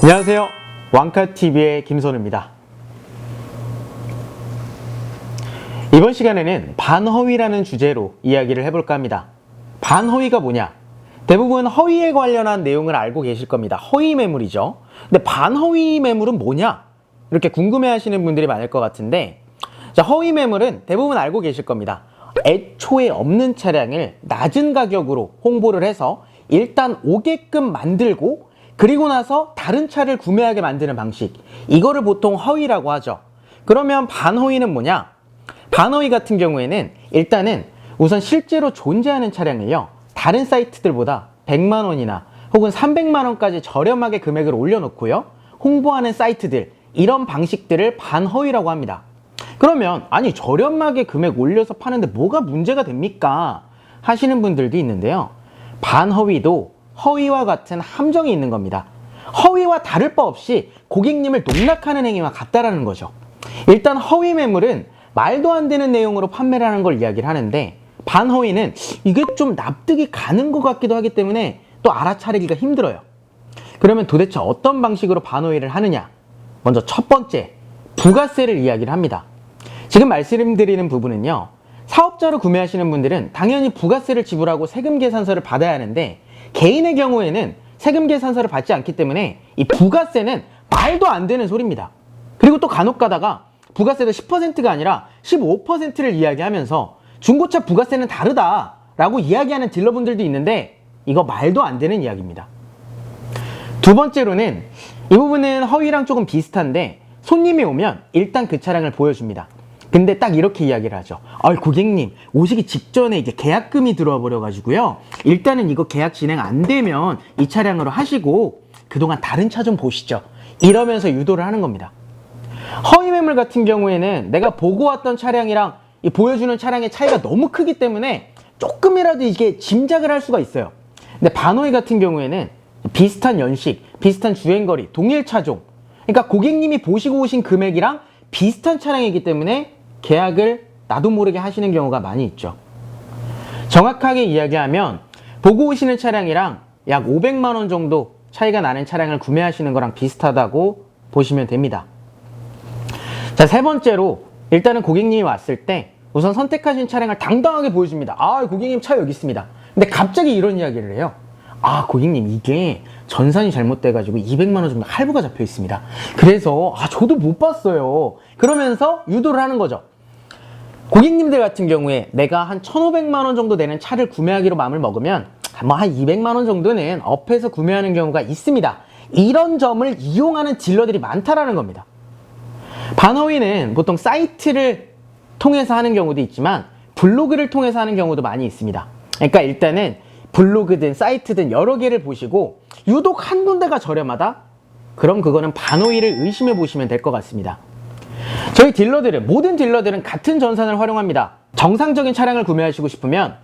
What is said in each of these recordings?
안녕하세요. 왕카TV의 김선우입니다. 이번 시간에는 반허위라는 주제로 이야기를 해볼까 합니다. 반허위가 뭐냐? 대부분 허위에 관련한 내용을 알고 계실 겁니다. 허위 매물이죠. 근데 반허위 매물은 뭐냐? 이렇게 궁금해 하시는 분들이 많을 것 같은데, 자, 허위 매물은 대부분 알고 계실 겁니다. 애초에 없는 차량을 낮은 가격으로 홍보를 해서 일단 오게끔 만들고 그리고 나서 다른 차를 구매하게 만드는 방식, 이거를 보통 허위라고 하죠. 그러면 반허위는 뭐냐? 반허위 같은 경우에는 일단은 우선 실제로 존재하는 차량을요, 다른 사이트들보다 100만 원이나 혹은 300만 원까지 저렴하게 금액을 올려놓고요, 홍보하는 사이트들, 이런 방식들을 반허위라고 합니다. 그러면 아니 저렴하게 금액 올려서 파는데 뭐가 문제가 됩니까? 하시는 분들도 있는데요. 반허위도 허위와 같은 함정이 있는 겁니다. 허위와 다를 바 없이 고객님을 농락하는 행위와 같다라는 거죠. 일단 허위 매물은 말도 안 되는 내용으로 판매를 하는 걸 이야기를 하는데, 반허위는 이게 좀 납득이 가는 것 같기도 하기 때문에 또 알아차리기가 힘들어요. 그러면 도대체 어떤 방식으로 반허위를 하느냐? 먼저 첫 번째, 부가세를 이야기를 합니다. 지금 말씀드리는 부분은요, 사업자로 구매하시는 분들은 당연히 부가세를 지불하고 세금 계산서를 받아야 하는데, 개인의 경우에는 세금 계산서를 받지 않기 때문에 이 부가세는 말도 안 되는 소리입니다. 그리고 또 간혹 가다가 부가세도 10%가 아니라 15%를 이야기하면서 중고차 부가세는 다르다라고 이야기하는 딜러분들도 있는데, 이거 말도 안 되는 이야기입니다. 두 번째로는 이 부분은 허위랑 조금 비슷한데, 손님이 오면 일단 그 차량을 보여줍니다. 근데 딱 이렇게 이야기를 하죠. 고객님, 오시기 직전에 이게 계약금이 들어와 버려가지고요, 일단은 이거 계약 진행 안 되면 이 차량으로 하시고 그동안 다른 차 좀 보시죠. 이러면서 유도를 하는 겁니다. 허위 매물 같은 경우에는 내가 보고 왔던 차량이랑 이 보여주는 차량의 차이가 너무 크기 때문에 조금이라도 이게 짐작을 할 수가 있어요. 근데 반허위 같은 경우에는 비슷한 연식, 비슷한 주행거리, 동일 차종, 그러니까 고객님이 보시고 오신 금액이랑 비슷한 차량이기 때문에 계약을 나도 모르게 하시는 경우가 많이 있죠. 정확하게 이야기하면 보고 오시는 차량이랑 약 500만 원 정도 차이가 나는 차량을 구매하시는 거랑 비슷하다고 보시면 됩니다. 자, 세 번째로 일단은 고객님이 왔을 때 우선 선택하신 차량을 당당하게 보여줍니다. 고객님 차 여기 있습니다. 근데 갑자기 이런 이야기를 해요. 고객님, 이게 전산이 잘못돼가지고 200만 원 정도 할부가 잡혀 있습니다. 그래서 저도 못 봤어요. 그러면서 유도를 하는 거죠. 고객님들 같은 경우에 내가 한 1,500만 원 정도 되는 차를 구매하기로 마음을 먹으면 한 200만 원 정도는 업해서 구매하는 경우가 있습니다. 이런 점을 이용하는 딜러들이 많다라는 겁니다. 반허위는 보통 사이트를 통해서 하는 경우도 있지만 블로그를 통해서 하는 경우도 많이 있습니다. 그러니까 일단은 블로그든 사이트든 여러 개를 보시고 유독 한 군데가 저렴하다? 그럼 그거는 반허위를 의심해 보시면 될 것 같습니다. 저희 모든 딜러들은 같은 전산을 활용합니다. 정상적인 차량을 구매하시고 싶으면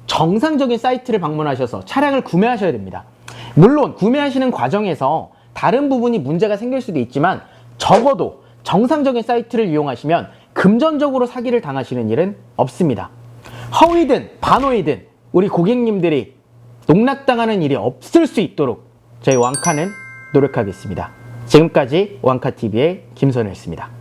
정상적인 사이트를 방문하셔서 차량을 구매하셔야 됩니다. 물론 구매하시는 과정에서 다른 부분이 문제가 생길 수도 있지만 적어도 정상적인 사이트를 이용하시면 금전적으로 사기를 당하시는 일은 없습니다. 허위든 반허위든 우리 고객님들이 농락당하는 일이 없을 수 있도록 저희 왕카는 노력하겠습니다. 지금까지 왕카TV의 김선우였습니다.